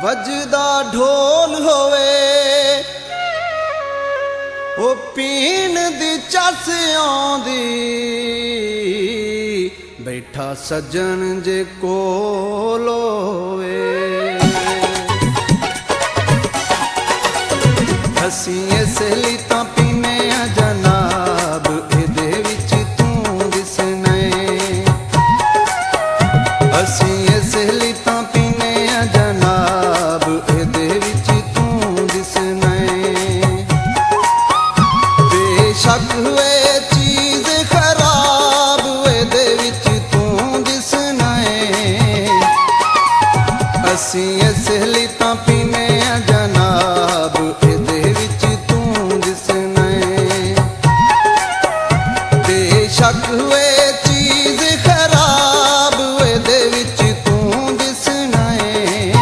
ਵੱਜਦਾ ਢੋਲ ਹੋਵੇ ਉਹ ਪੀਣ ਦੀ ਚੱਸ ਆਉਂਦੀ, ਬੈਠਾ ਸੱਜਣ ਜੇ ਕੋਲ ਹੋਵੇ। ਅਸੀਂ ਇਸ ਲਈ ਤਾਂ ਪੀਨੇ ਆ ਜਨਾਬ, ਇਹਦੇ ਵਿੱਚ ਤੂੰ ਦਿਸਣਾ ਏ। ਅਸੀਂ ਇਸ ਲਈ ਤਾਂ ਪੀਨੇ ਆ ਜਨਾਬ, ਇਹਦੇ ਵਿੱਚ ਤੂੰ ਦਿਸਣਾ ਏ। ਬੇਸ਼ੱਕ ਹੋਏ ਚੀਜ਼ ਖਰਾਬ, ਇਹਦੇ ਵਿੱਚ ਤੂੰ ਦਿਸਣਾ ਏ। ਅਸੀਂ ਇਸ ਲਈ ਤਾਂ ਪੀਨੇ ਆ ਜਨਾਬ, ਇਹਦੇ ਵਿੱਚ ਤੂੰ ਦਿਸਣਾ ਏ। ਬੇਸ਼ੱਕ ਹੋਏ ਚੀਜ਼ ਖਰਾਬ, ਇਹਦੇ ਵਿੱਚ ਤੂੰ ਦਿਸਣਾ ਏ।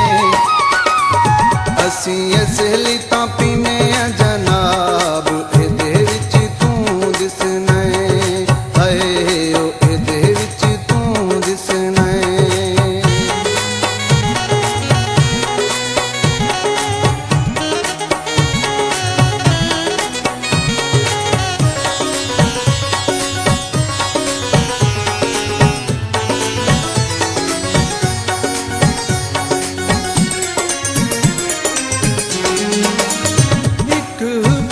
ਅਸੀਂ ਇਸ ਲਈ ਤਾਂ ਪੀਨੇ ਆ ਜਨਾਬ, ਇਹਦੇ ਵਿੱਚ ਤੂੰ ਦਿਸਣਾ ਏ। ਹਾਏ ਓ ਇਹਦੇ ਵਿੱਚ ਤੂੰ ਦਿਸਣਾ ਏ।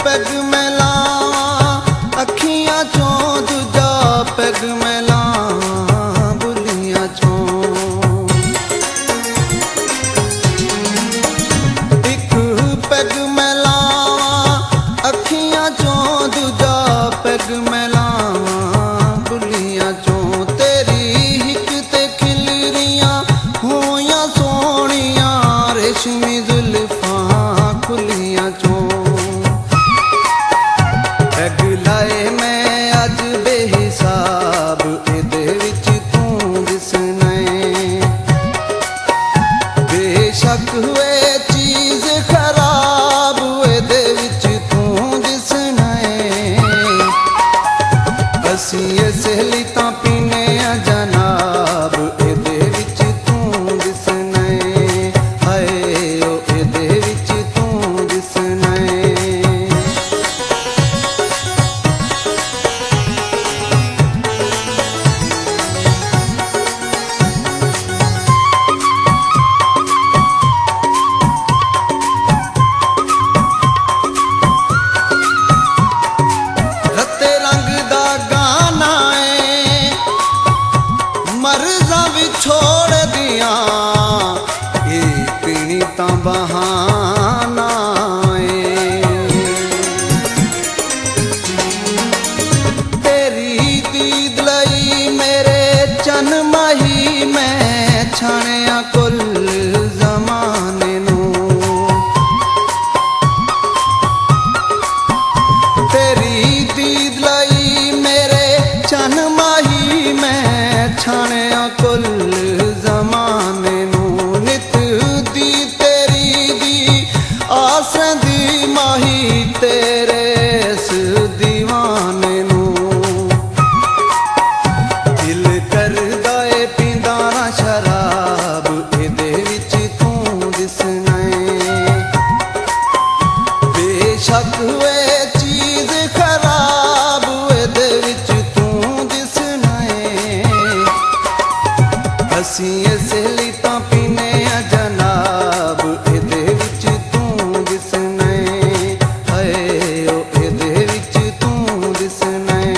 ਪੈਗ ਮੈਂ ਲਾਵਾਂ ਅੱਖੀਆਂ ਚੋਂ, ਦੂਜਾ ਪੈਗ ਮੈਂ ਲਾਵਾਂ ਬੁੱਲੀਆਂ ਚੋਂ। ਇੱਕ ਪੈਗ ਮੈਂ ਲਾਵਾਂ ਅੱਖੀਆਂ ਚੋਂ, ਦੂਜਾ ਪੈਗ ਮੈਂ ਲਾਵਾਂ ਬੁੱਲੀਆਂ ਚੋਂ। ਤੇਰੀ ਹਿੱਕ ਤੇ ਖਿਲਰੀਆਂ ਹੋਈਆਂ ਸੋਹਣੀਆਂ ਰੇਸ਼ਮੀ ਜ਼ੁਲਫਾਂ ਖੁੱਲੀਆਂ ਚੋਂ। ਪੈਗ ਲਾਏ ਮੈਂ ਅੱਜ ਬੇਹਿਸਾਬ, ਇਹਦੇ ਵਿੱਚ ਤੂੰ ਦਿਸਣਾ ਏ। ਬੇਸ਼ੱਕ ਹੋਏ ਚੀਜ਼ ਖਰਾਬ, ਇਹਦੇ ਵਿੱਚ ਤੂੰ ਦਿਸਣਾ ਏ। ਅਸੀਂ ਇਸ ਲਈ ਤਾਂ ਪੀਨੇ ਆ ਜਨਾਬ, ਇਹਦੇ ਵਿੱਚ ਤੂੰ ਦਿਸਣਾ ਏ। ਹਾਏ ਓ ਇਹਦੇ ਵਿੱਚ ਤੂੰ ਦਿਸਣਾ ਏ। ਰੱਤੇ ਰੰਗ ਦਾ ਗਾਨਾ ਏ, ਮਰਜ਼ਾਂ ਵਿਛੋੜਦੀਆਂ, ਇਹ ਪੀਣੀ ਤਾਂ ਬਹਾਨਾ ਏ। ਤੇਰੀ ਦੀਦ ਲਈ ਮੇਰੇ ਚੰਨ ਮਾਹੀ ਮੈਂ ਛਾਣਿਆ ਕੁੱਲ ਜ਼ਮਾਨੇ ਨੂੰ। ਤੇਰੀ ਦੀਦ ਲਈ ਮੇਰੇ ਚੰਨ ਮਾਹੀ ਮੈਂ ਛਾਣਿਆ ਕੁੱਲ ਜ਼ਮਾਨੇ ਨੂੰ। ਨਿਤ ਦੀ ਤੇਰੀ ਦੀ ਆਸ ਰਹਿੰਦੀ ਮਾਹੀ ਤੇਰੇ ਇਸ ਦੀਵਾਨੇ ਨੂੰ। ਦਿਲ ਕਰਦਾ ਏ ਪੀਂਦਾ ਨਾ ਸ਼ਰਾਬ, ਇਹਦੇ ਵਿੱਚ ਤੂੰ ਦਿਸਣਾ ਏ। ਬੇਸ਼ੱਕ ਹੋਏ ਚੀਜ਼ ਖਰਾਬ, ਇਹਦੇ ਵਿੱਚ ਤੂੰ ਦਿਸਣਾ ਏ। ਅਸੀਂ ਇਸ ਲਈ ਤਾਂ ਪੀਨੇ ਆ ਜਨਾਬ, ਇਹਦੇ ਵਿੱਚ ਤੂੰ ਦਿਸਣਾ ਏ। ਹਾਏ ਓ ਇਹਦੇ ਵਿੱਚ ਤੂੰ ਦਿਸਣਾ ਏ।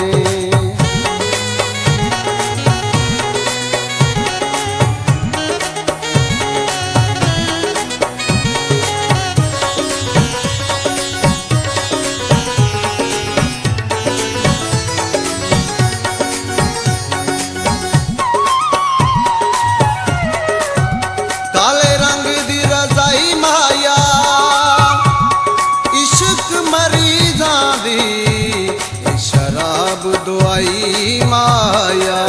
ਕਾਲੇ ਰੰਗ ਦੀ ਰਜ਼ਾਈ ਮਾਇਆ, ਇਸ਼ਕ ਮਰੀਜ਼ਾਂ ਦੀ, ਇਹ ਸ਼ਰਾਬ ਦੁਆਈ ਮਾਇਆ।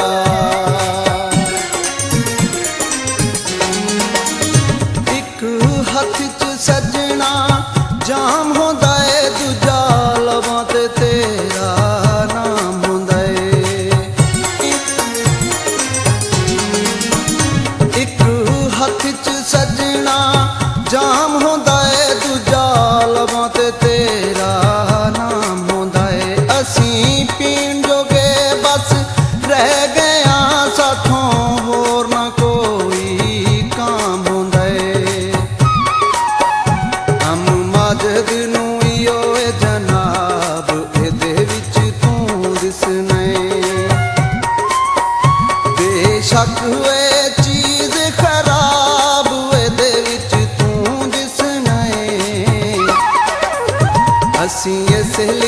ਇੱਕ ਹੱਥ 'ਚ ਸੱਜਣਾ ਜਾਮ ਹੁੰਦਾ ਏ, ਦੂਜਾ ਲਬਾਂ ਤੇ ਤੇਰਾ ਨਾਮ ਹੁੰਦਾ ਏ। ਇੱਕ ਹੱਥ 'ਚ ਸੱਜਣਾ ਜਾਮ ਹੁੰਦਾ ਏ ਦੂਜਾ ਲਵਾਂ ਤੇ ਤੇਰਾ ਨਾਮ ਹੁੰਦਾ ਏ। ਅਸੀਂ ਪੀਣ ਜੋਗੇ ਬਸ ਰਹਿ ਗਏ ਆਂ, ਸਾਥੋਂ ਹੋਰ ਨਾ ਕੋਈ ਕਾਮ ਹੁੰਦਾ ਏ। ਹਮ ਮਾਜਦ ਨੂੰ ਈਓ ਏ ਜਨਾਬ, ਇਹਦੇ ਵਿੱਚ ਤੂੰ ਦਿਸਣਾ ਏ। ਬੇਸ਼ੱਕ ਏ ਚੀਜ਼ ਖਰਾਬ, ਇਹਦੇ ਵਿੱਚ ਤੂੰ ਦਿਸਣਾ ਏ। ਅਸੀਂ ਇਸ ਲਈ